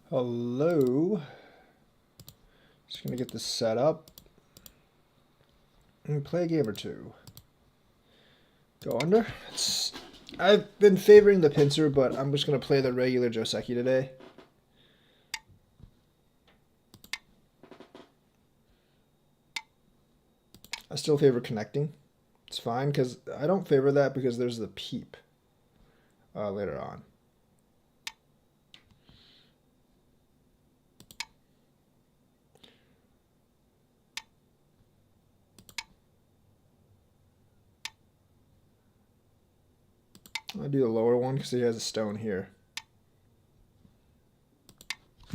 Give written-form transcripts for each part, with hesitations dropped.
Hello. Just gonna get this set up and play a game or two. Go under. I've been favoring the pincer, but I'm just gonna play the regular Joseki today. I still favor connecting. It's fine because I don't favor that because there's the peep later on. I'll do the lower one because he has a stone here.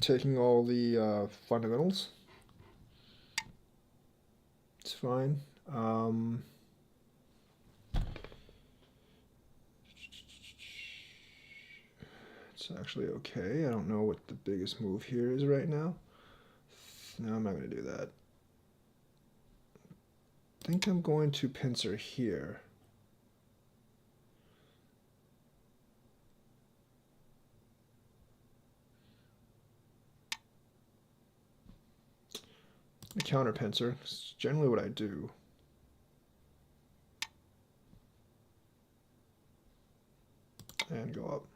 Taking all the fundamentals. It's fine. It's actually okay. I don't know what the biggest move here is right now. No, I'm not going to do that. I think I'm going to pincer here. A counter pincer. It's generally what I do. And go up.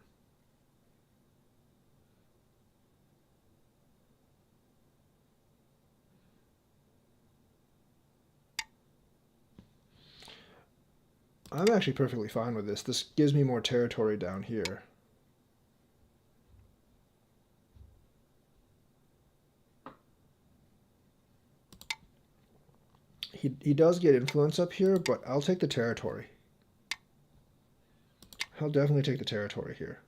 I'm actually perfectly fine with this. This gives me more territory down here. He does get influence up here, but I'll take the territory. I'll definitely take the territory here.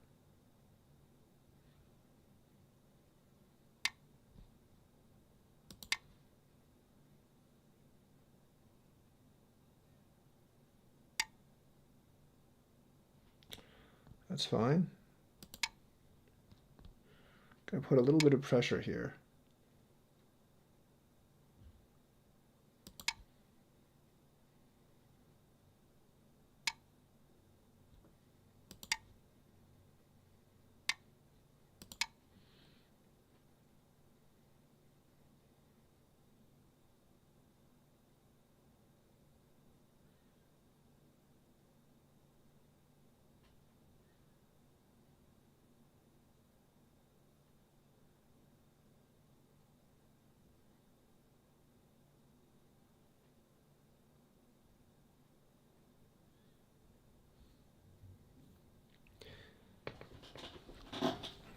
That's fine. Gonna put a little bit of pressure here.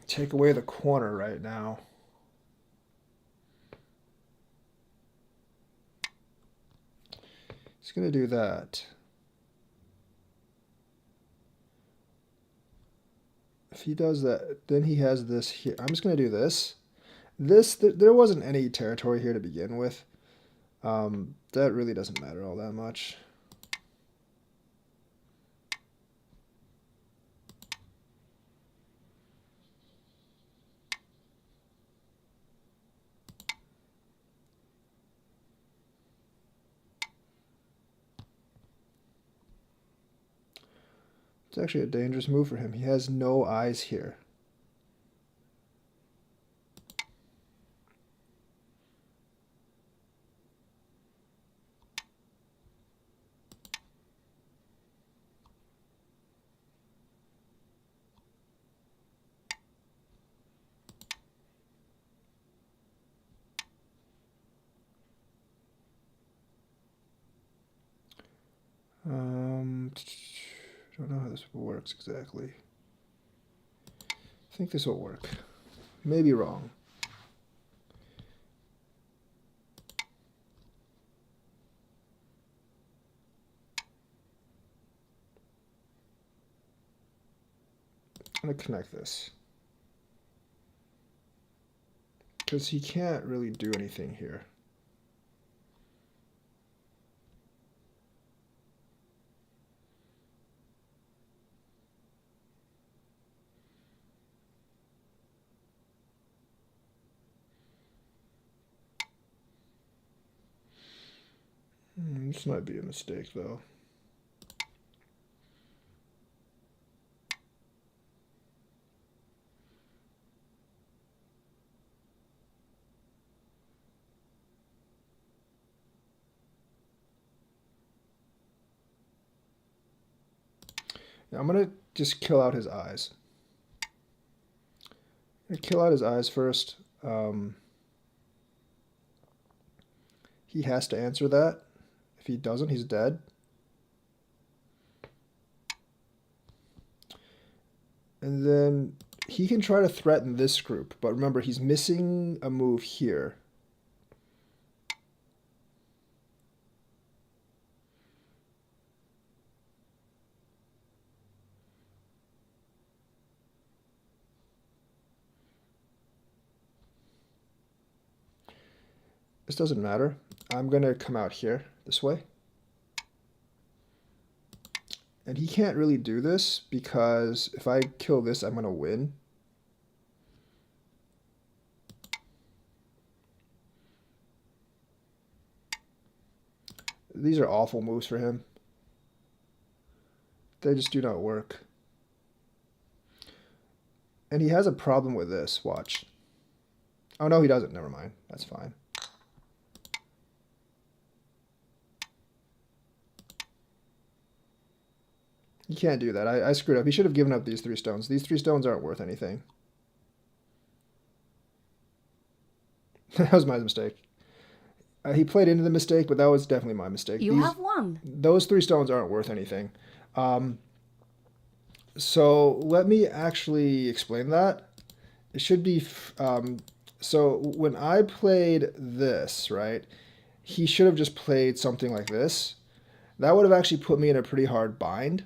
Take away the corner right now. He's gonna do that. If he does that, then he has this here. I'm just gonna do this. There wasn't any territory here to begin with. That really doesn't matter all that much. It's actually a dangerous move for him. He has no eyes here. I don't know how this works exactly. I think this will work. Maybe wrong. I'm gonna connect this. Because he can't really do anything here. This might be a mistake, though. Now I'm gonna just kill out his eyes. I'm gonna kill out his eyes first. He has to answer that. If he doesn't, he's dead. And then he can try to threaten this group, but remember, he's missing a move here. This doesn't matter. I'm going to come out here, this way. And he can't really do this because if I kill this, I'm going to win. These are awful moves for him. They just do not work. And he has a problem with this. Watch. Oh, no, he doesn't. Never mind. That's fine. He can't do that. I screwed up. He should have given up these 3 stones. These 3 stones aren't worth anything. That was my mistake. He played into the mistake, but that was definitely my mistake. You have won. Those 3 stones aren't worth anything. So let me actually explain that. It should be... so when I played this, right, he should have just played something like this. That would have actually put me in a pretty hard bind,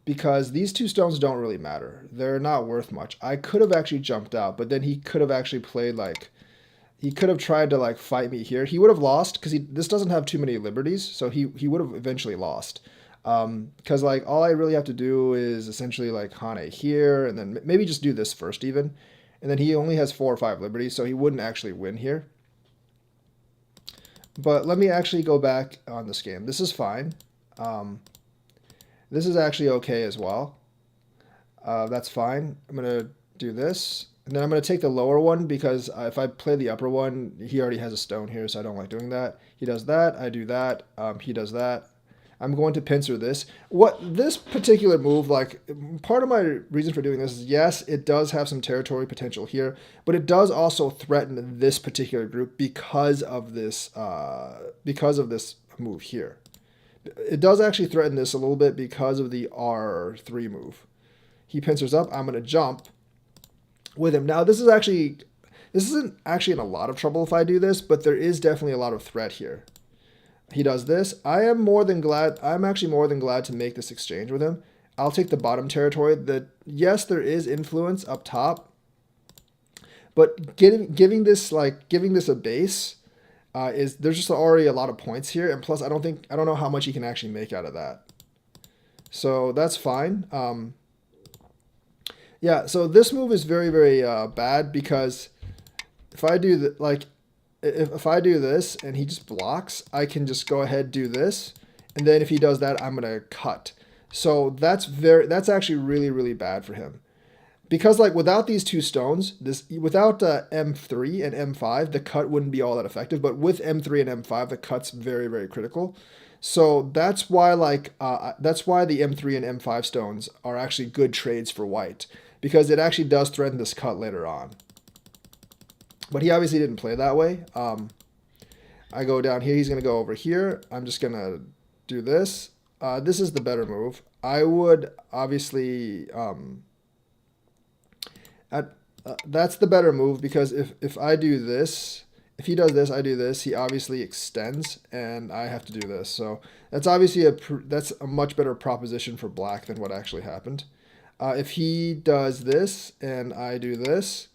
because these 2 stones don't really matter. They're not worth much. I could have actually jumped out, but then he could have actually played like... He could have tried to like fight me here. He would have lost because this doesn't have too many liberties, so he would have eventually lost. Because like all I really have to do is essentially like Hane here, and then maybe just do this first even. And then he only has 4 or 5 liberties, so he wouldn't actually win here. But let me actually go back on this game. This is fine. This is actually okay as well. That's fine. I'm going to do this. And then I'm going to take the lower one because if I play the upper one, he already has a stone here, so I don't like doing that. He does that. I do that. He does that. I'm going to pincer this. This particular move, like, part of my reason for doing this is, yes, it does have some territory potential here, but it does also threaten this particular group because of this move here. It does actually threaten this a little bit because of the R3 move. He pincers up. I'm going to jump with him. Now, this isn't actually in a lot of trouble if I do this, but there is definitely a lot of threat here. He does this. I'm actually more than glad to make this exchange with him. I'll take the bottom territory. Yes, there is influence up top, but giving this a base there's just already a lot of points here, and plus I don't know how much he can actually make out of that. So that's fine. Yeah, so this move is very, very bad because if I do if I do this and he just blocks, I can just go ahead do this, and then if he does that, I'm gonna cut. So that's actually really, really bad for him, because like without these 2 stones, without M3 and M5, the cut wouldn't be all that effective. But with M3 and M5, the cut's very, very critical. So that's why that's why the M3 and M5 stones are actually good trades for white, because it actually does threaten this cut later on. But he obviously didn't play that way. I go down here. He's going to go over here. I'm just going to do this. This is the better move. I would obviously... that's the better move, because if I do this... If he does this, I do this. He obviously extends, and I have to do this. So that's obviously that's a much better proposition for black than what actually happened. If he does this and I do this,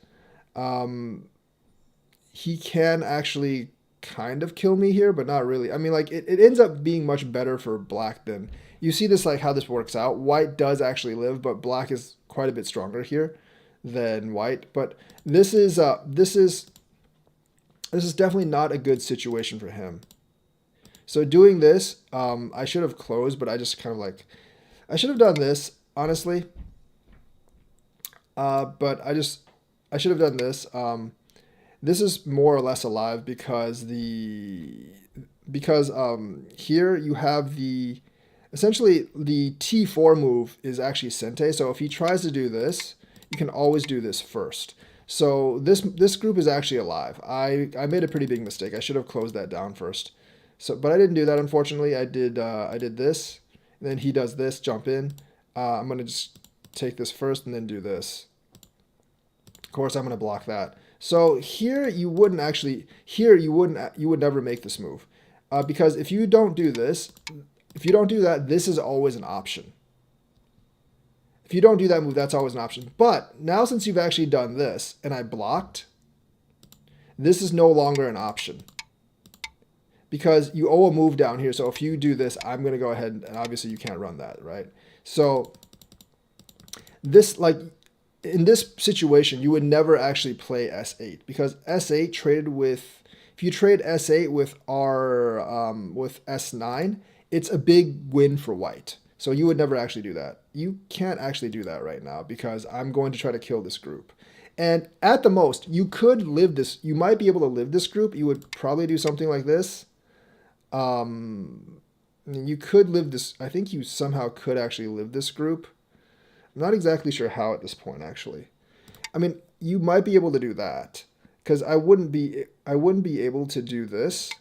he can actually kind of kill me here, but not really. I mean, like it ends up being much better for black than you see this, like how this works out. White does actually live, but black is quite a bit stronger here than white. But this is definitely not a good situation for him. So doing this, I should have closed, but I just kind of I should have done this, honestly. But I should have done this. This is more or less alive because here you have essentially the T4 move is actually Sente. So if he tries to do this, you can always do this first. So this group is actually alive. I made a pretty big mistake. I should have closed that down first. So, but I didn't do that, unfortunately. I did this, and then he does this, jump in. I'm gonna just take this first and then do this. Of course, I'm gonna block that. So here you wouldn't actually, you would never make this move, because if you don't do this, if you don't do that, this is always an option. If you don't do that move, that's always an option. But now since you've actually done this and I blocked, this is no longer an option because you owe a move down here. So if you do this, I'm going to go ahead and obviously you can't run that, right? So this, like in this situation, you would never actually play S8 because S8 traded with, if you trade S8 with with S9, it's a big win for white. So you would never actually do that. You can't actually do that right now because I'm going to try to kill this group. And at the most, you could live this. You might be able to live this group. You would probably do something like this. You could live this. I think you somehow could actually live this group. I'm not exactly sure how at this point, actually. I mean, you might be able to do that because I wouldn't be able to do this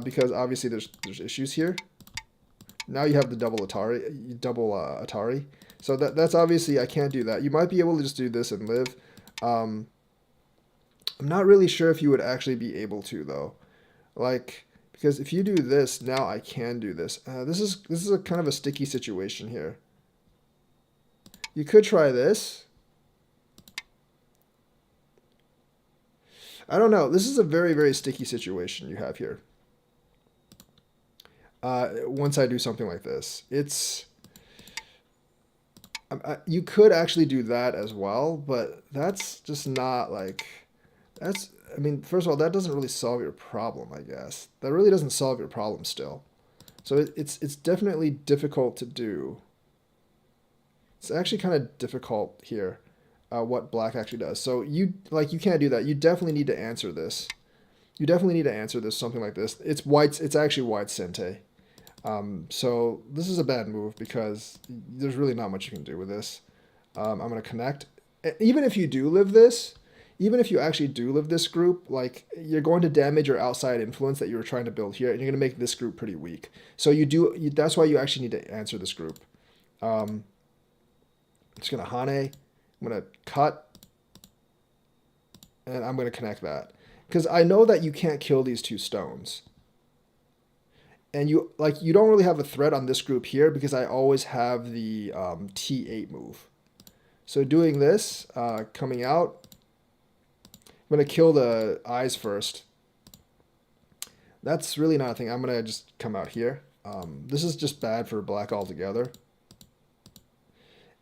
because obviously there's issues here. Now you have the double Atari. So that's obviously, I can't do that. You might be able to just do this and live. I'm not really sure if you would actually be able to though. Like, because if you do this, now I can do this. This is a kind of a sticky situation here. You could try this. I don't know. This is a very, very sticky situation you have here. Once I do something like this, you could actually do that as well, but that's just not like, I mean, first of all, that doesn't really solve your problem, I guess. That really doesn't solve your problem still. So it's definitely difficult to do. It's actually kind of difficult here, what black actually does. So you can't do that. You definitely need to answer this. You definitely need to answer this, something like this. It's actually white's Sente. So this is a bad move because there's really not much you can do with this. I'm going to connect. Even if you do live this, even if you actually do live this group, like you're going to damage your outside influence that you were trying to build here, and you're going to make this group pretty weak. So that's why you actually need to answer this group. I'm just going to Hane. I'm going to cut. And I'm going to connect that. Because I know that you can't kill these two stones. And you don't really have a threat on this group here because I always have the T8 move. So doing this, coming out, I'm going to kill the eyes first. That's really not a thing. I'm going to just come out here. This is just bad for black altogether.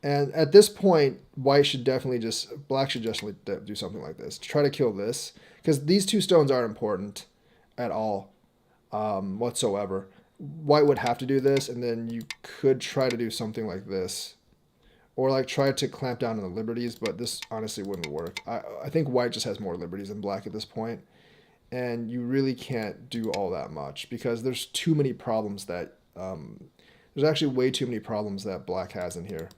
And at this point, black should definitely do something like this to try to kill this because these two stones aren't important at all. Whatsoever. White would have to do this, and then you could try to do something like this. Or like try to clamp down on the liberties, but this honestly wouldn't work. I think white just has more liberties than black at this point, and you really can't do all that much because there's too many problems that, there's actually way too many problems that black has in here.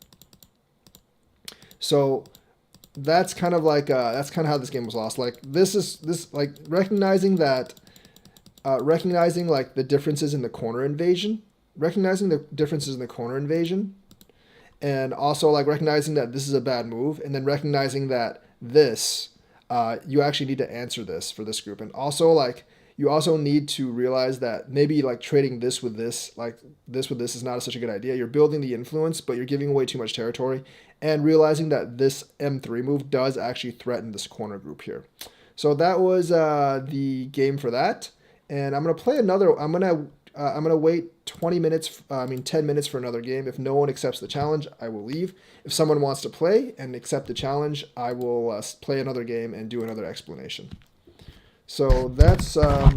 So that's kind of like, that's kind of how this game was lost. Like like recognizing that, recognizing like the differences in the corner invasion, and also like recognizing that this is a bad move, and then recognizing that this, you actually need to answer this for this group, and also like you also need to realize that maybe like trading this with this, like this with this is not such a good idea. You're building the influence, but you're giving away too much territory, and realizing that this M3 move does actually threaten this corner group here. So that was the game for that. And I'm gonna play another. I'm gonna wait 20 minutes. 10 minutes for another game. If no one accepts the challenge, I will leave. If someone wants to play and accept the challenge, I will play another game and do another explanation. So that's so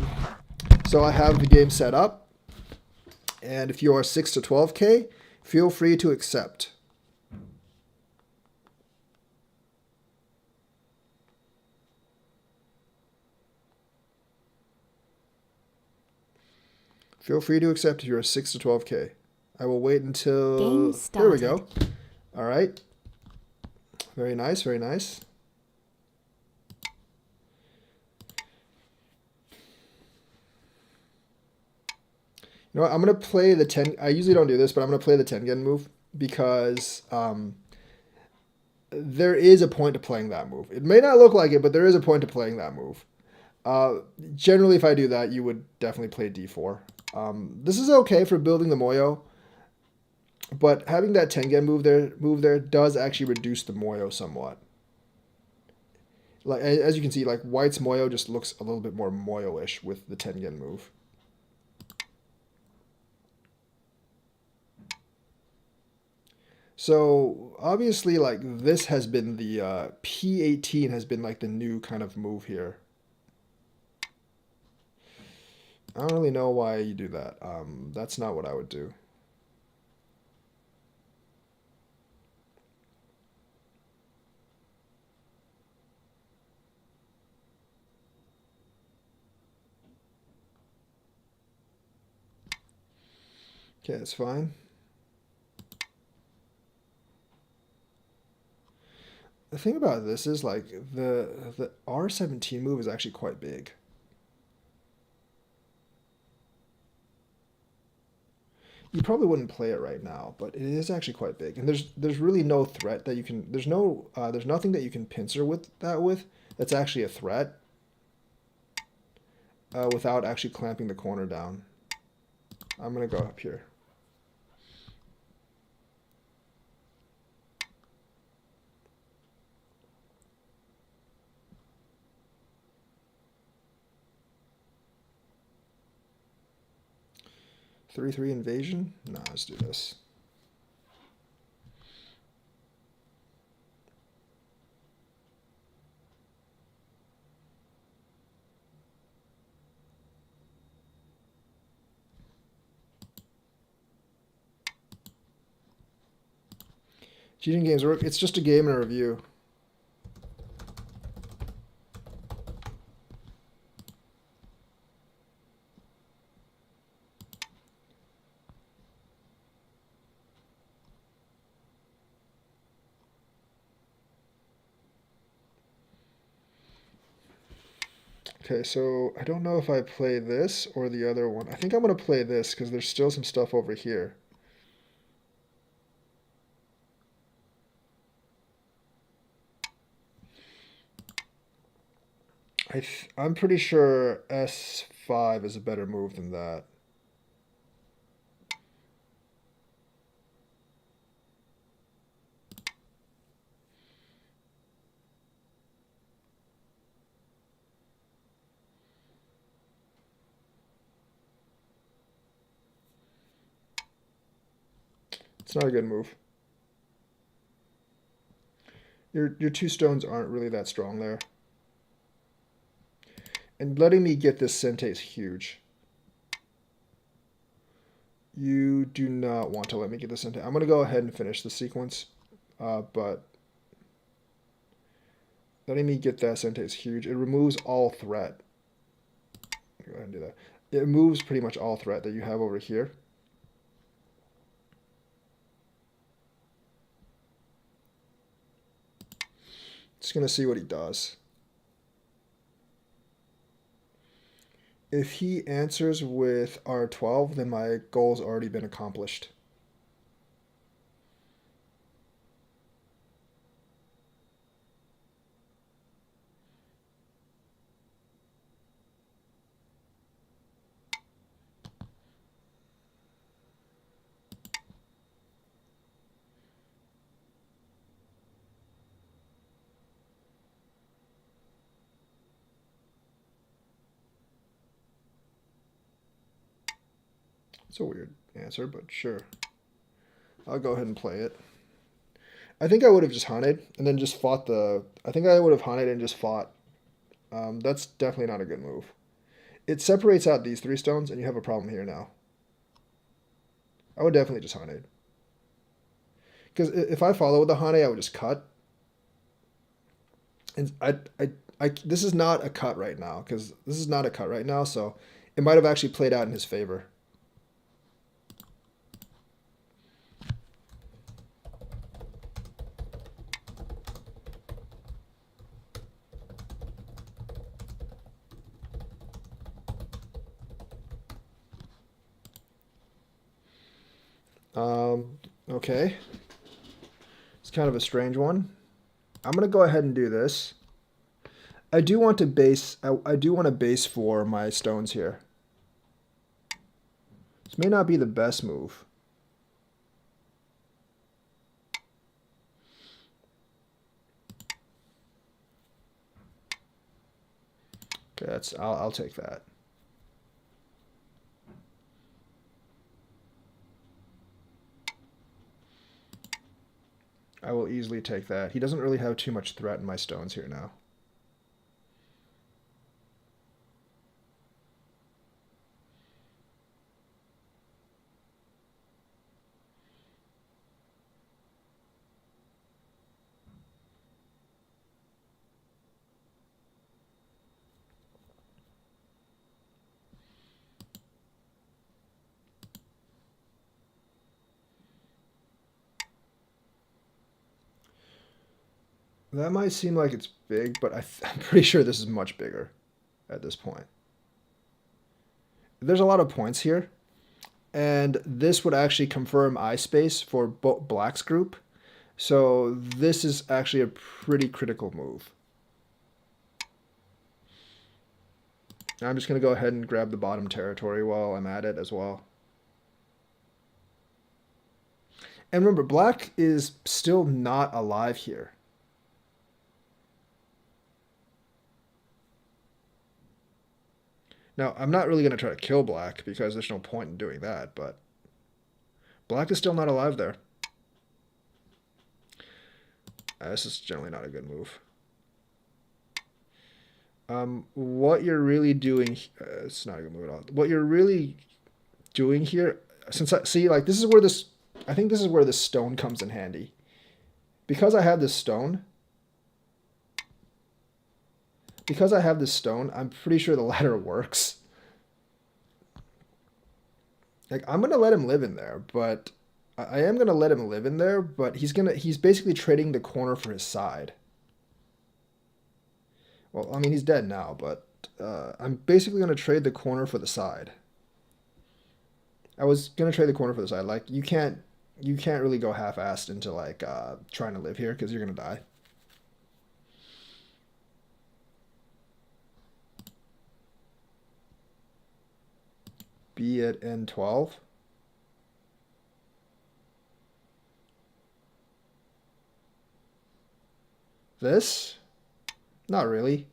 I have the game set up, and if you are 6 to 12k, feel free to accept. Feel free to accept if you're 6 to 12k. I will wait until... Game There we started. go. All right. Very nice, very nice. You know what? I'm going to play the 10... I usually don't do this, but I'm going to play the Tengen move because there is a point to playing that move. It may not look like it, but there is a point to playing that move. Generally, if I do that, you would definitely play d4. This is okay for building the Moyo, but having that Tengen move there does actually reduce the Moyo somewhat. Like as you can see, like White's Moyo just looks a little bit more Moyo-ish with the Tengen move. So obviously, like this has been the P18 has been like the new kind of move here. I don't really know why you do that. That's not what I would do. Okay, that's fine. The thing about this is like the R17 move is actually quite big. You probably wouldn't play it right now, but it is actually quite big. And there's really no threat that you can there's nothing that you can pincer with that's actually a threat without actually clamping the corner down. I'm gonna go up here. Three invasion? Nah, let's do this. Cheating games work. It's just a game and a review. Okay, so I don't know if I play this or the other one. I think I'm going to play this because there's still some stuff over here. I'm pretty sure S5 is a better move than that. It's not a good move. Your two stones aren't really that strong there. And letting me get this Sente is huge. You do not want to let me get this Sente. I'm going to go ahead and finish the sequence, but letting me get that Sente is huge. It removes all threat. Go ahead and do that. It removes pretty much all threat that you have over here. Just going to see what he does. If he answers with R12, then my goal's already been accomplished. It's a weird answer, but sure. I'll go ahead and play it. I think I would have just hunted and then just fought the... I think I would have hunted and just fought. That's definitely not a good move. It separates out these three stones and you have a problem here now. I would definitely just hunted. Because if I follow with the Hane, I would just cut. And this is not a cut right now, because this is not a cut right now, so it might have actually played out in his favor. Okay. It's kind of a strange one. I'm gonna go ahead and do this. I do want to base. I do want to base for my stones here. This may not be the best move. Okay, I'll take that. I will easily take that. He doesn't really have too much threat in my stones here now. That might seem like it's big, but I'm pretty sure this is much bigger at this point. There's a lot of points here, and this would actually confirm eye space for Black's group. So this is actually a pretty critical move. I'm just going to go ahead and grab the bottom territory while I'm at it as well. And remember, Black is still not alive here. Now, I'm not really going to try to kill Black because there's no point in doing that, but Black is still not alive there. This is generally not a good move. What you're really doing, it's not a good move at all. What you're really doing here, since I see, like, this is where this, I think this is where this stone comes in handy. Because I have this stone, I'm pretty sure the ladder works. Like, I'm gonna let him live in there, but I am gonna let him live in there, but he's basically trading the corner for his side. Well, I mean, he's dead now, but I'm basically gonna trade the corner for the side. I was gonna trade the corner for the side. Like, you can't really go half-assed into like trying to live here because you're gonna die. Be it N12. This? Not really.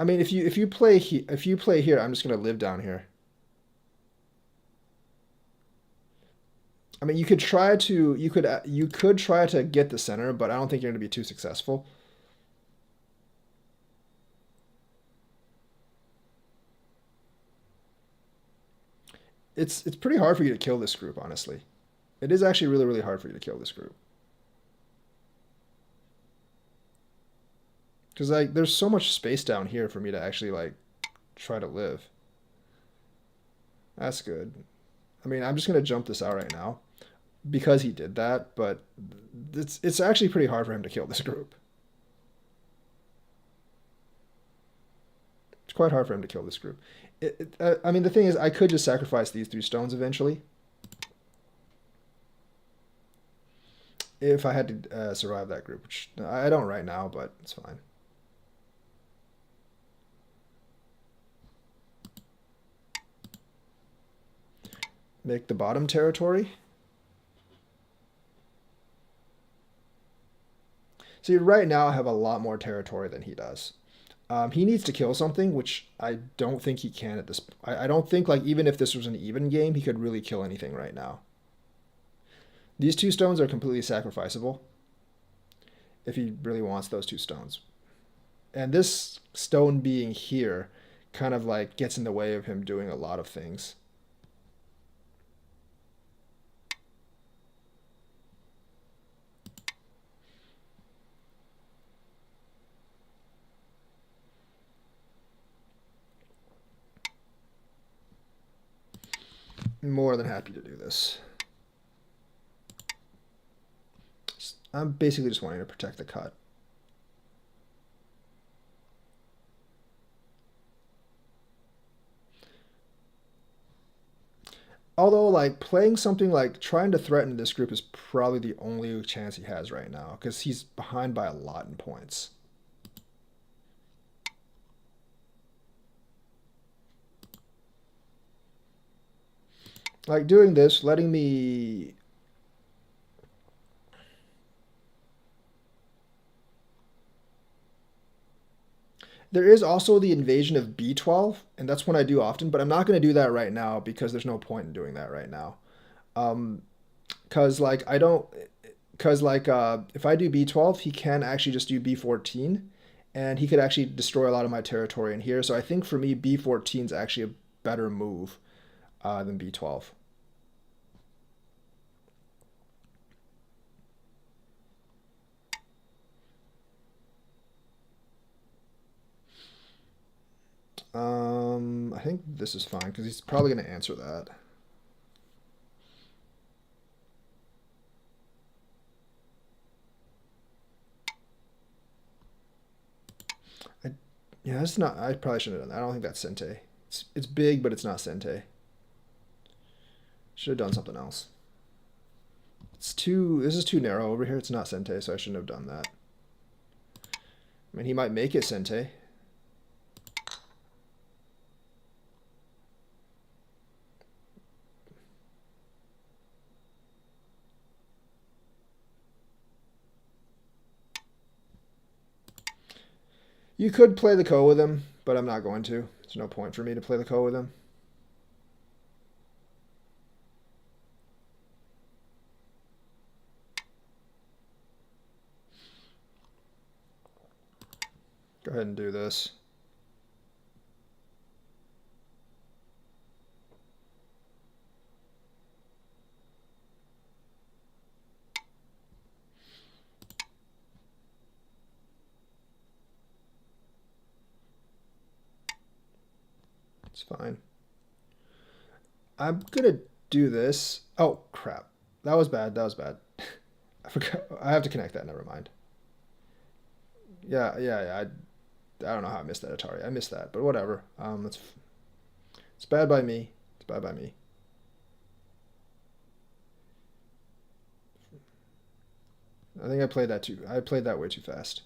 I mean, if you play here, I'm just gonna live down here. I mean, you could try to get the center, but I don't think you're gonna be too successful. It's pretty hard for you to kill this group, honestly. It is actually really, really hard for you to kill this group. Because like there's so much space down here for me to actually like try to live. That's good. I mean, I'm just gonna jump this out right now because he did that, but it's actually pretty hard for him to kill this group. It's quite hard for him to kill this group. I mean, the thing is, I could just sacrifice these 3 stones eventually if I had to survive that group, which I don't right now, but it's fine. Make the bottom territory. See, right now I have a lot more territory than he does. He needs to kill something, which I don't think he can at this. I don't think like even if this was an even game, he could really kill anything right now. These 2 stones are completely sacrificable if he really wants those 2 stones. And this stone being here kind of like gets in the way of him doing a lot of things. More than happy to do this. I'm basically just wanting to protect the cut. Although, like, playing something like trying to threaten this group is probably the only chance he has right now because he's behind by a lot in points. Like, doing this, letting me. There is also the invasion of B12, and that's one I do often, but I'm not going to do that right now because there's no point in doing that right now. Because, like, I don't. Because, like, if I do B12, he can actually just do B14, and he could actually destroy a lot of my territory in here. So I think for me, B14 is actually a better move than B12. I think this is fine because he's probably going to answer that. I, yeah, that's not. I probably shouldn't have done that. I don't think that's Sente. It's big, but it's not Sente. Should have done something else. It's too. This is too narrow over here. It's not Sente, so I shouldn't have done that. I mean, he might make it Sente. You could play the Ko with him, but I'm not going to. There's no point for me to play the Ko with him. Go ahead and do this. It's fine. I'm gonna do this. Oh crap. That was bad. That was bad. I forgot. I have to connect that. Never mind. Yeah. I don't know how I missed that Atari. I missed that, but whatever. It's bad by me. It's bad by me. I think I played that too. I played that way too fast.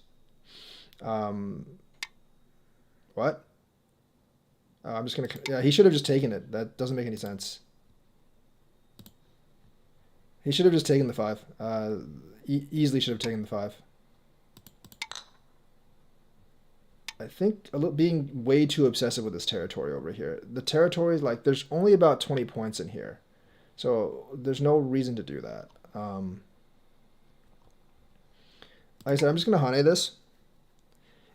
Um, what? I'm just gonna. Yeah, he should have just taken it. That doesn't make any sense. He should have just taken the 5. Easily should have taken the 5. I think being way too obsessive with this territory over here. The territory is like there's only about 20 points in here, so there's no reason to do that. Like I said, I'm just gonna Hane this.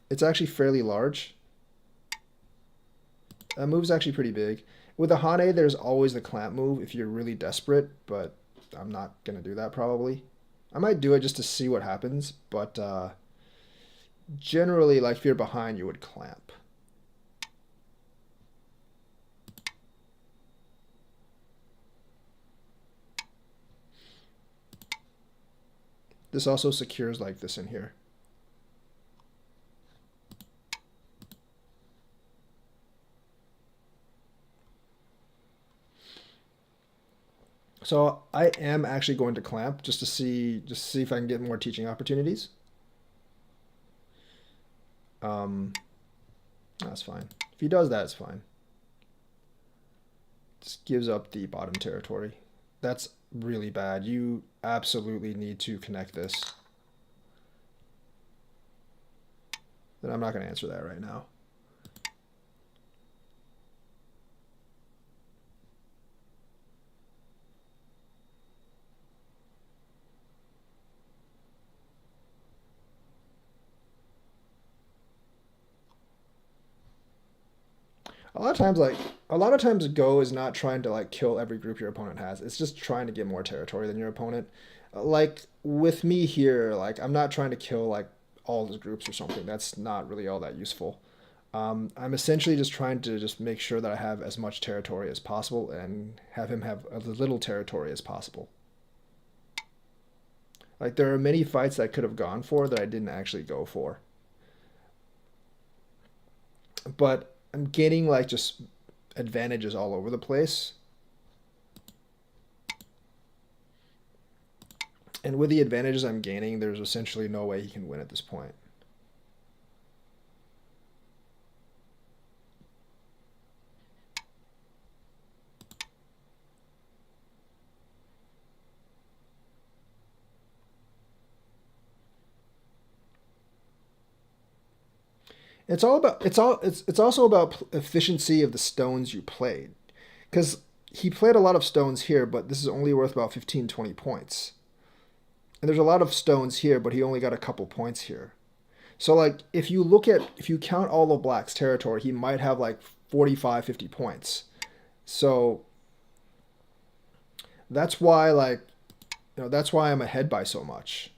It's actually fairly large. That move's actually pretty big. With a Hane, there's always the clamp move if you're really desperate, but I'm not gonna do that probably. I might do it just to see what happens, but generally, like if you're behind, you would clamp. This also secures like this in here. So I am actually going to clamp just to see if I can get more teaching opportunities. That's fine. If he does that, it's fine. Just gives up the bottom territory. That's really bad. You absolutely need to connect this. Then I'm not going to answer that right now. A lot of times Go is not trying to like kill every group your opponent has. It's just trying to get more territory than your opponent. Like with me here, like I'm not trying to kill like all his groups or something. That's not really all that useful. I'm essentially just trying to just make sure that I have as much territory as possible and have him have as little territory as possible. Like there are many fights that I could have gone for that I didn't actually go for. But I'm gaining like just advantages all over the place. And with the advantages I'm gaining, there's essentially no way he can win at this point. It's also about efficiency of the stones you played, because he played a lot of stones here, but this is only worth about 15, 20 points. And there's a lot of stones here, but he only got a couple points here. So like if you count all of Black's territory, he might have like 45, 50 points. So that's why that's why I'm ahead by so much.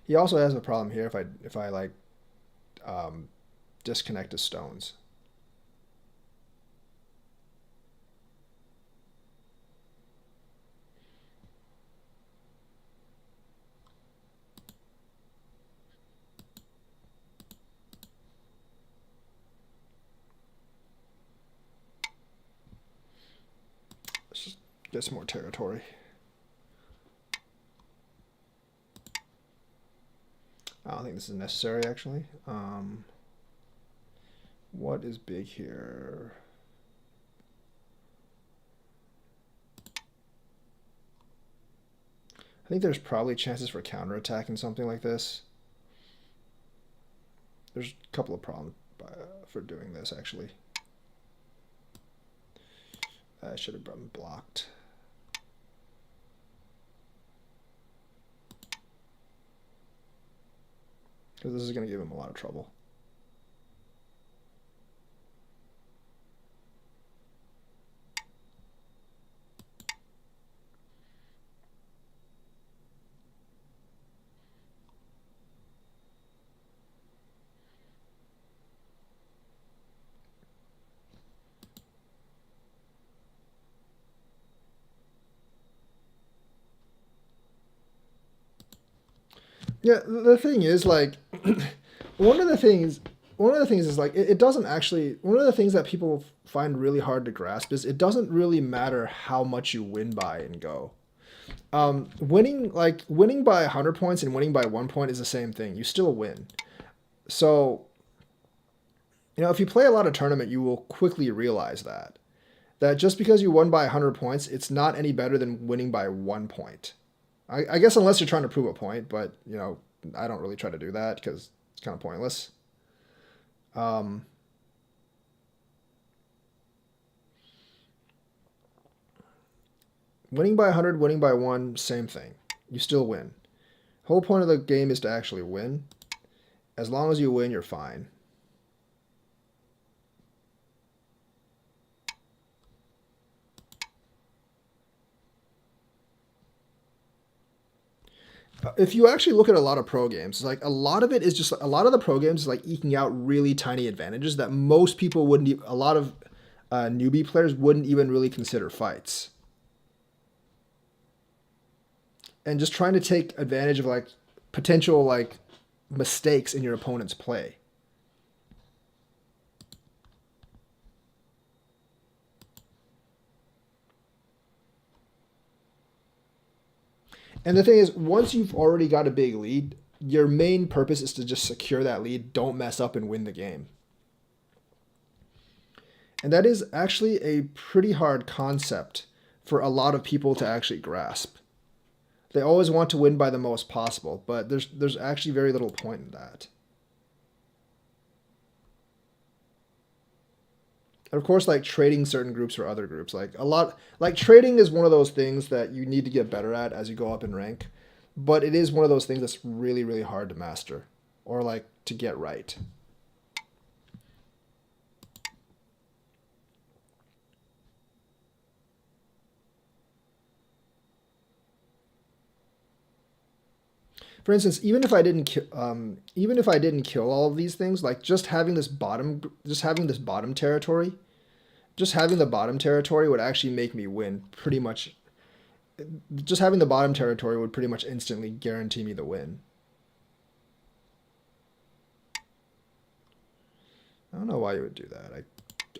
He also has a problem here if I like um, disconnect his stones. Let's just get some more territory. I don't think this is necessary actually. What is big here? I think there's probably chances for counterattack and something like this. There's a couple of problems for doing this actually. I should have been blocked. Because this is going to give him a lot of trouble. Yeah, the thing is like one of the things one of the things is like it doesn't actually one of the things that people find really hard to grasp is it doesn't really matter how much you win by and go. Winning by 100 points and winning by 1 point is the same thing. You still win. So, if you play a lot of tournament, you will quickly realize that just because you won by 100 points, it's not any better than winning by 1 point. I guess unless you're trying to prove a point, but I don't really try to do that because it's kind of pointless. Um, Winning by 100, winning by 1, same thing. You still win. Whole point of the game is to actually win. As long as you win, you're fine. If you actually look at a lot of pro games, like a lot of it is just a lot of the pro games is like eking out really tiny advantages that most people wouldn't. A lot of newbie players wouldn't even really consider fights, and just trying to take advantage of like potential like mistakes in your opponent's play. And the thing is, once you've already got a big lead, your main purpose is to just secure that lead, don't mess up and win the game. And that is actually a pretty hard concept for a lot of people to actually grasp. They always want to win by the most possible, but there's actually very little point in that. And of course, like trading certain groups for other groups, like trading is one of those things that you need to get better at as you go up in rank, but it is one of those things that's really really hard to master or like to get right. For instance, even if I didn't kill all of these things, like just having this bottom territory, just having the bottom territory would actually make me win pretty much. Just having the bottom territory would pretty much instantly guarantee me the win. I don't know why you would do that. I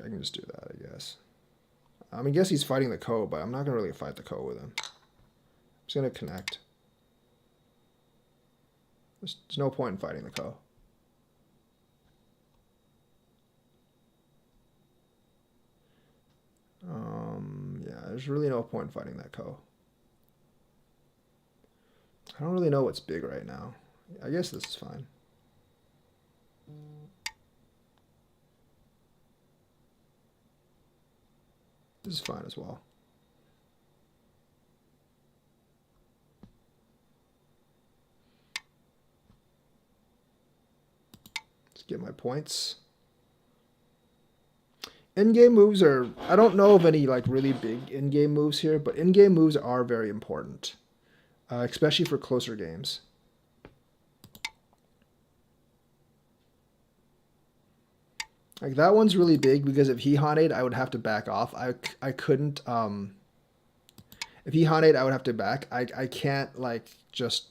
can just do that, I guess. I mean, guess he's fighting the Ko, but I'm not gonna really fight the Ko with him. I'm just gonna connect. There's no point in fighting the Ko. Yeah, there's really no point in fighting that Ko. I don't really know what's big right now. I guess this is fine. This is fine as well. Let's get my points. In-game moves are... I don't know of any like really big in-game moves here, but in-game moves are very important. Especially for closer games. Like that one's really big because if he Haned, I would have to back off. I couldn't if he Haned, I would have to back. I can't like just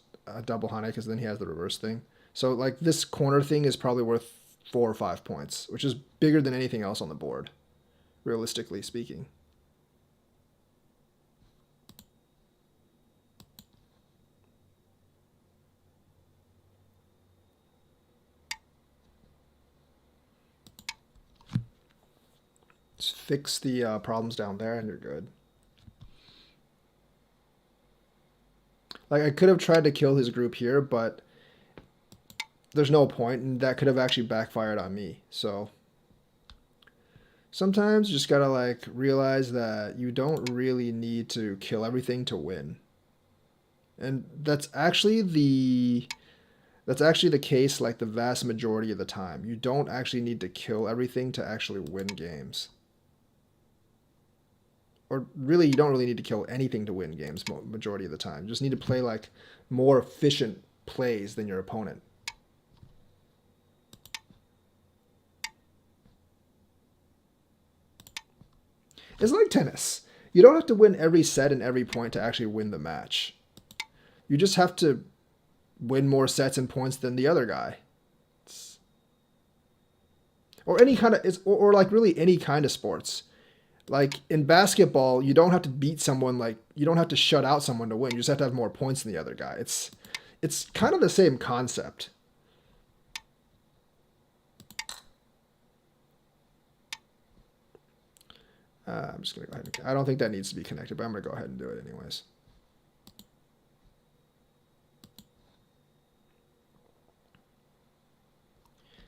double Hane because then he has the reverse thing. So like this corner thing is probably worth 4 or 5 points, which is bigger than anything else on the board, realistically speaking. Just fix the problems down there and you're good. Like I could have tried to kill his group here, but there's no point, and that could have actually backfired on me. So sometimes you just gotta like realize that you don't really need to kill everything to win. And that's actually the case like the vast majority of the time. You don't actually need to kill everything to actually win games. Or really, you don't really need to kill anything to win games majority of the time. You just need to play like more efficient plays than your opponent. It's like tennis. You don't have to win every set and every point to actually win the match. You just have to win more sets and points than the other guy. Or any kind of, or like really any kind of sports. Like in basketball, you don't have to beat someone, like you don't have to shut out someone to win. You just have to have more points than the other guy. It's kind of the same concept. I'm just gonna go ahead and, I don't think that needs to be connected, but I'm gonna go ahead and do it anyways.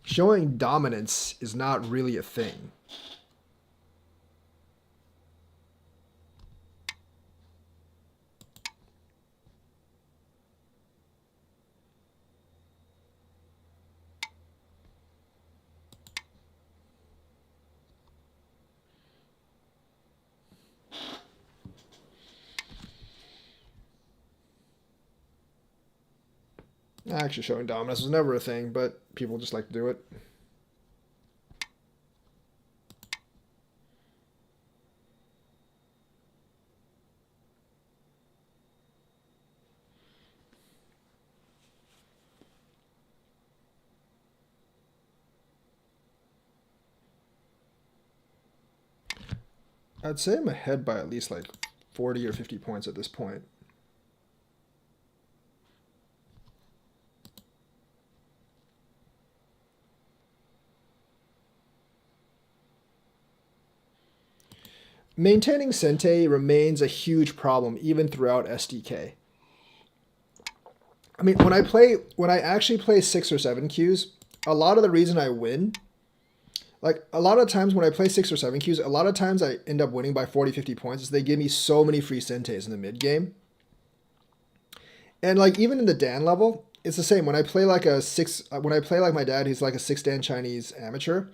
Showing dominance is not really a thing. Actually, showing dominance was never a thing, but people just like to do it. I'd say I'm ahead by at least like 40 or 50 points at this point. Maintaining Sente remains a huge problem even throughout SDK. I mean, when I actually play 6 or 7 Qs, a lot of the reason I win, like a lot of times when I play 6 or 7 Qs, a lot of times I end up winning by 40, 50 points. They give me so many free Sentes in the mid game. And like even in the Dan level, it's the same. When I play like when I play like my dad, he's like a 6 Dan Chinese amateur.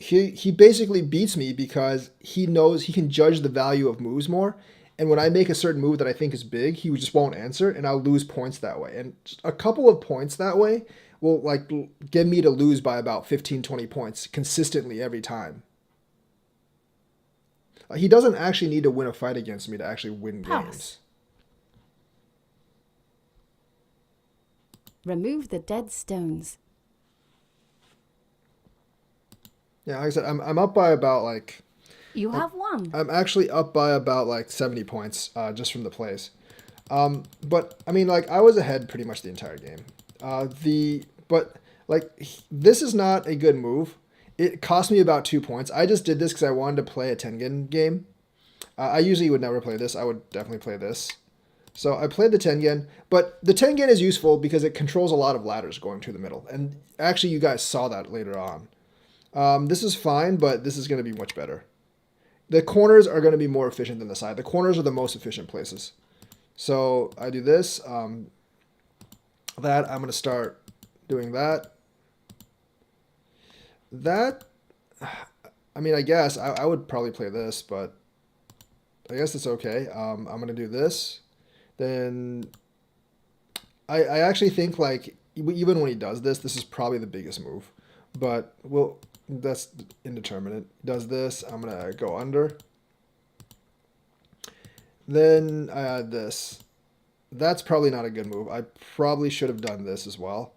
He basically beats me because he knows he can judge the value of moves more. And when I make a certain move that I think is big, he just won't answer, and I'll lose points that way. And a couple of points that way will like get me to lose by about 15, 20 points consistently every time. He doesn't actually need to win a fight against me to actually win games. Remove the dead stones. Yeah, like I said, I'm up by about like You have won. I'm actually up by about like 70 points just from the plays. But I mean, like I was ahead pretty much the entire game. But like this is not a good move. It cost me about 2 points. I just did this because I wanted to play a Tengen game. I usually would never play this. I would definitely play this. So I played the Tengen, but the Tengen is useful because it controls a lot of ladders going to the middle. And actually, you guys saw that later on. This is fine, but this is going to be much better. The corners are going to be more efficient than the side. The corners are the most efficient places. So I do this. I'm going to start doing that. I mean, I guess I would probably play this, but I guess it's okay. I'm going to do this. Then I actually think like even when he does this, this is probably the biggest move. But that's indeterminate. Does this, I'm going to go under. Then I add this. That's probably not a good move. I probably should have done this as well.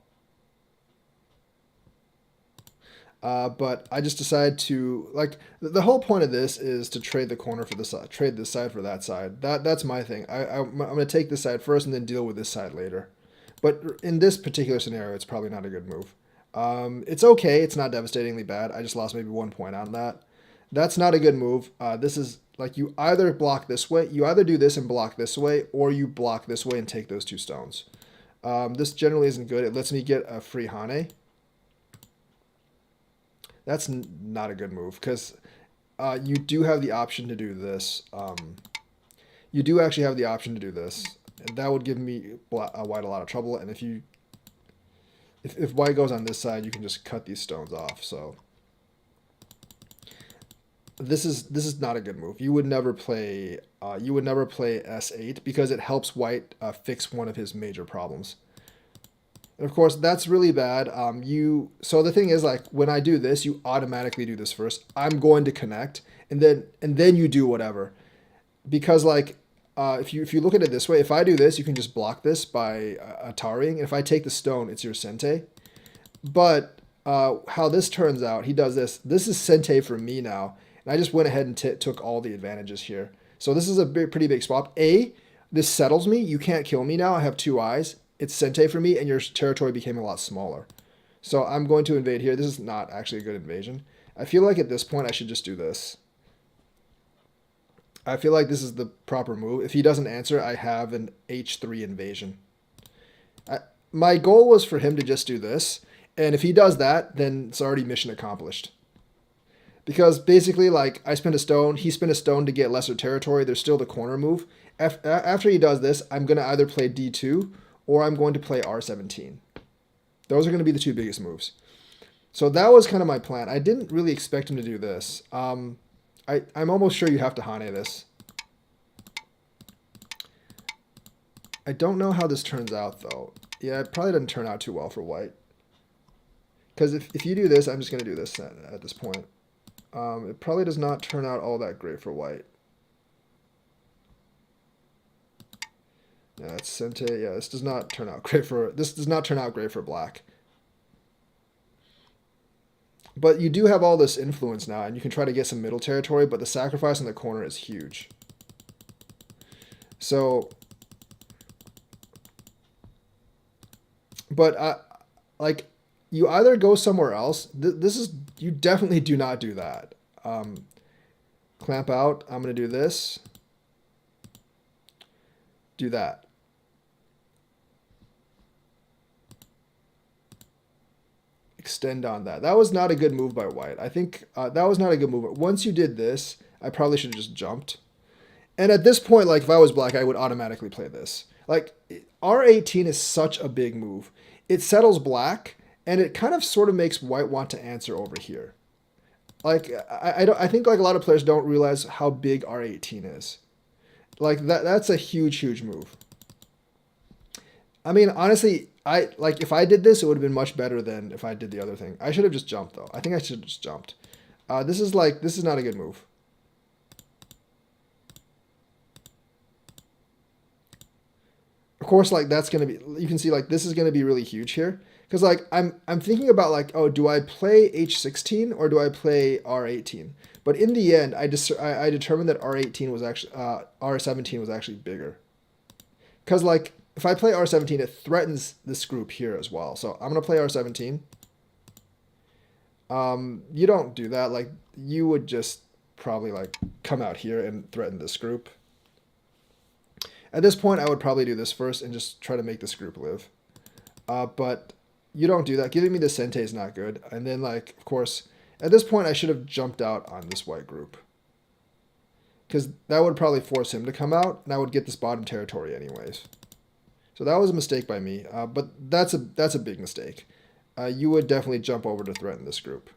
But I just decided to, like, the whole point of this is to trade the corner for the side, trade this side for that side. That's my thing. I'm going to take this side first and then deal with this side later. But in this particular scenario, it's probably not a good move. It's okay. It's not devastatingly bad. I just lost maybe 1 point on that. That's not a good move. This is like you either block this way, you either do this and block this way, or you block this way and take those 2 stones. This generally isn't good. It lets me get a free Hane. That's not a good move because you do have the option to do this. You do actually have the option to do this. And that would give me white a lot of trouble. And if white goes on this side, you can just cut these stones off. So this is not a good move. You would never play S8 because it helps white fix one of his major problems. And of course, that's really bad. So the thing is, like, when I do this, you automatically do this first. I'm going to connect, and then you do whatever. Because, like, if you look at it this way, if I do this, you can just block this by Ataring. And if I take the stone, it's your Sente. But how this turns out, he does this. This is Sente for me now. And I just went ahead and took all the advantages here. So this is a pretty big swap. This settles me. You can't kill me now. I have 2 eyes. It's Sente for me, and your territory became a lot smaller. So I'm going to invade here. This is not actually a good invasion. I feel like at this point I should just do this. I feel like this is the proper move. If he doesn't answer, I have an H3 invasion. My goal was for him to just do this, and if he does that, then it's already mission accomplished. Because basically, like, I spent a stone, he spent a stone to get lesser territory. There's still the corner move. After he does this, I'm going to either play D2 or I'm going to play R17. Those are going to be the 2 biggest moves. So that was kind of my plan. I didn't really expect him to do this. I'm almost sure you have to Hane this. I don't know how this turns out, though. Yeah, it probably doesn't turn out too well for white. Because if you do this, I'm just going to do this at this point. It probably does not turn out all that great for white. Yeah, that's Sente. Yeah, this does not turn out great for black. But you do have all this influence now, and you can try to get some middle territory, but the sacrifice in the corner is huge. So, but like, you either go somewhere else. You definitely do not do that. Clamp out. I'm going to do this. Do that. Extend on that. That was not a good move by white. I think that was not a good move. Once you did this, I probably should have just jumped. And at this point, like, if I was black, I would automatically play this. Like, R18 is such a big move. It settles black, and it kind of sort of makes white want to answer over here. Like, I think like a lot of players don't realize how big R18 is. Like, that's a huge move. I mean, honestly, if I did this, it would have been much better than if I did the other thing. I should have just jumped, though. I think I should have just jumped. This is not a good move. Of course, like that's gonna be, you can see like this is gonna be really huge here. Because like I'm thinking about like, oh, do I play H16 or do I play R18? But in the end, I determined that R18 was actually R17 was actually bigger. Because like if I play R17, it threatens this group here as well. So I'm gonna play R17. You don't do that. Like you would just probably like come out here and threaten this group. At this point, I would probably do this first and just try to make this group live. But you don't do that. Giving me the Sente is not good. And then, like, of course, at this point, I should have jumped out on this white group. Because that would probably force him to come out, and I would get this bottom territory anyways. So that was a mistake by me, but that's a big mistake. You would definitely jump over to threaten this group.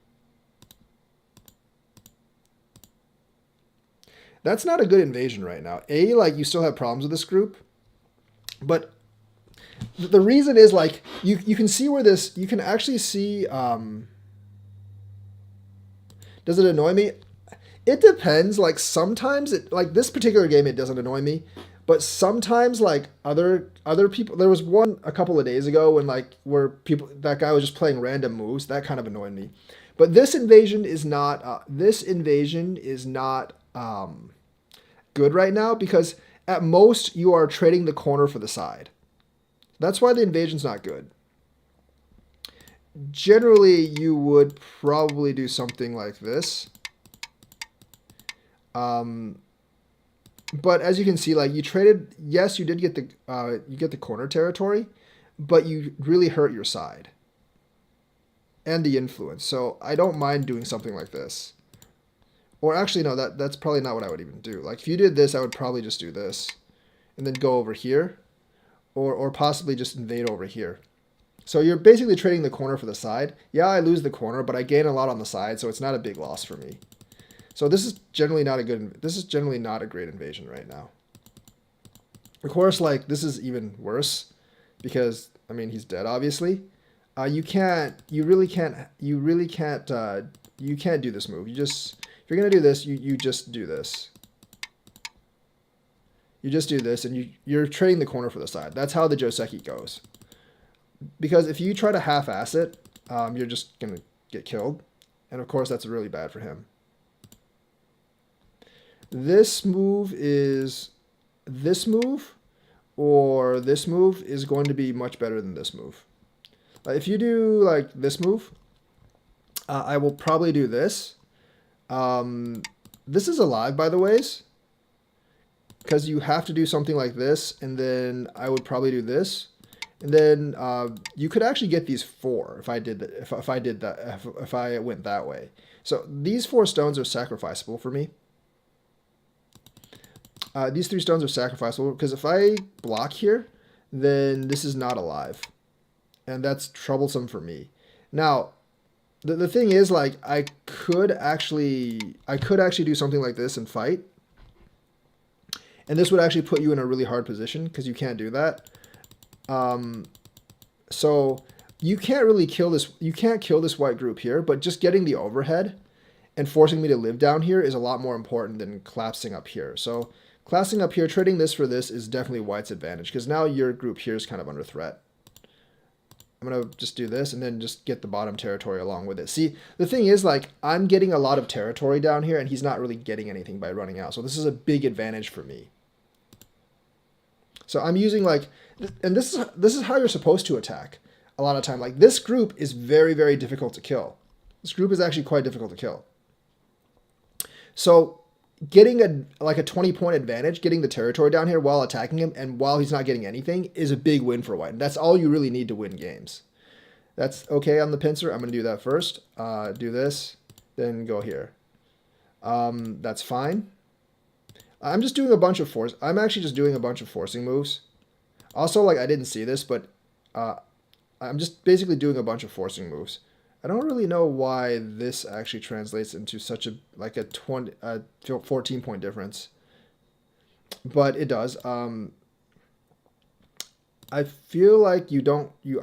That's not a good invasion right now. Like, you still have problems with this group, but the reason is, like, you can see where this, you can actually see, does it annoy me? It depends. Like, sometimes, like, this particular game, it doesn't annoy me, but sometimes, like, other people, there was one a couple of days ago when, like, where people, that guy was just playing random moves, that kind of annoyed me. But this invasion is not, good right now, because at most you are trading the corner for the side. That's why the invasion's not good. Generally, you would probably do something like this. But as you can see, like, you traded, yes, you did get the corner territory, but you really hurt your side and the influence. So I don't mind doing something like this. Or actually, no, that's probably not what I would even do. Like, if you did this, I would probably just do this and then go over here, or possibly just invade over here. So you're basically trading the corner for the side. Yeah, I lose the corner, but I gain a lot on the side, so it's not a big loss for me. So this is generally not a great invasion right now. Of course, like, this is even worse because, I mean, he's dead, obviously. You can't do this move. If you're gonna do this, you just do this. You just do this, and you're trading the corner for the side. That's how the Joseki goes. Because if you try to half-ass it, you're just gonna get killed, and of course that's really bad for him. This move, or this move is going to be much better than this move. If you do like this move, I will probably do this. This is alive, by the ways, because you have to do something like this, and then I would probably do this, and then you could actually get these 4 if I did that. If I went that way. So these 4 stones are sacrificable for me. These 3 stones are sacrificable because if I block here, then this is not alive, and that's troublesome for me. Now, the thing is, like, I could actually do something like this and fight, and this would actually put you in a really hard position because you can't do that. So you can't really kill this. You can't kill this white group here, but just getting the overhead and forcing me to live down here is a lot more important than collapsing up here. So collapsing up here, trading this for this is definitely white's advantage because now your group here is kind of under threat. I'm going to just do this and then just get the bottom territory along with it. See, the thing is, like, I'm getting a lot of territory down here and he's not really getting anything by running out. So this is a big advantage for me. So I'm using, like, and this is how you're supposed to attack a lot of time. Like, this group is very, very difficult to kill. This group is actually quite difficult to kill. So getting a 20-point advantage, getting the territory down here while attacking him and while he's not getting anything is a big win for white. And that's all you really need to win games. That's okay on the pincer. I'm going to do that first. Do this, then go here. That's fine. I'm just doing a bunch of I'm actually just doing a bunch of forcing moves. Also, like, I didn't see this, but I'm just basically doing a bunch of forcing moves. I don't really know why this actually translates into such a 14-point difference, but it does. I feel like you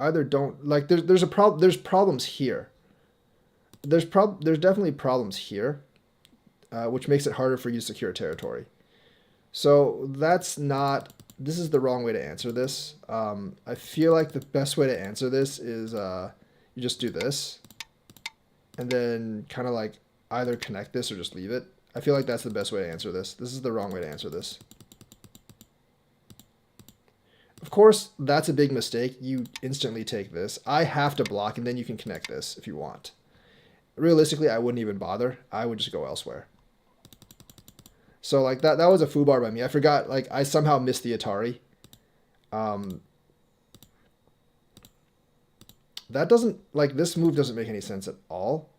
either don't, like, there's problems here. There's definitely problems here, which makes it harder for you to secure territory. So that's not this is the wrong way to answer this. I feel like the best way to answer this is you just do this, and then kind of like either connect this or just leave it. I feel like that's the best way to answer this. This is the wrong way to answer this. Of course, that's a big mistake. You instantly take this. I have to block, and then you can connect this if you want. Realistically, I wouldn't even bother. I would just go elsewhere. So like that was a foobar by me. I forgot, like I somehow missed the Atari. Um, that doesn't, like this move doesn't make any sense at all.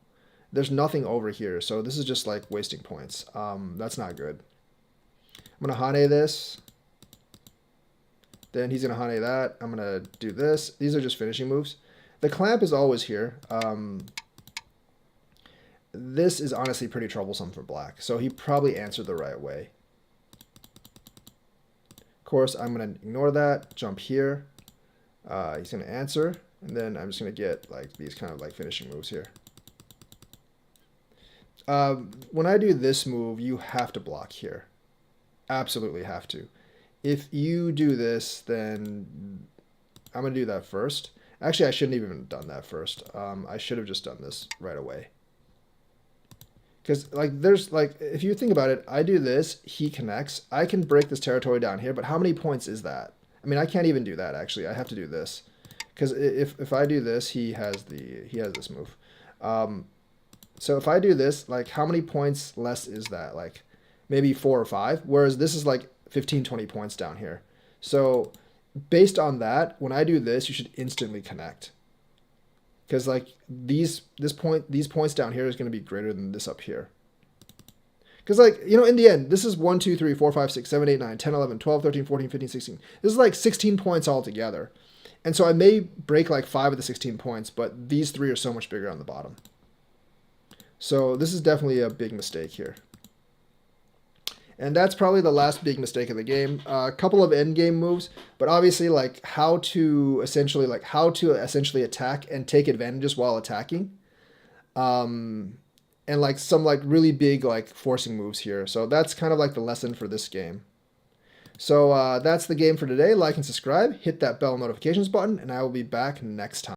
There's nothing over here, so this is just like wasting points. That's not good. I'm gonna Hane this. Then he's gonna Hane that. I'm gonna do this. These are just finishing moves. The clamp is always here. This is honestly pretty troublesome for black, so he probably answered the right way. Of course, I'm going to ignore that, jump here. He's going to answer, and then I'm just going to get like these kind of like finishing moves here. When I do this move, you have to block here. Absolutely have to. If you do this, then I'm going to do that first. Actually, I shouldn't have even done that first. I should have just done this right away. Because like there's like if you think about it, I do this, he connects. I can break this territory down here, but how many points is that? I mean, I can't even do that actually. I have to do this. Because if I do this, he has this move. So if I do this, like how many points less is that? Like maybe 4 or 5, whereas this is like 15, 20 points down here. So based on that, when I do this, you should instantly connect. Because like these points down here is going to be greater than this up here. Because like, you know, in the end, this is 1, 2, 3, 4, 5, 6, 7, 8, 9, 10, 11, 12, 13, 14, 15, 16. This is like 16 points altogether. And so I may break like 5 of the 16 points, but these 3 are so much bigger on the bottom. So this is definitely a big mistake here. And that's probably the last big mistake of the game. A couple of endgame moves, but obviously like how to essentially attack and take advantages while attacking. And like some like really big like forcing moves here. So that's kind of like the lesson for this game. So that's the game for today. Like and subscribe, hit that bell notifications button, and I will be back next time.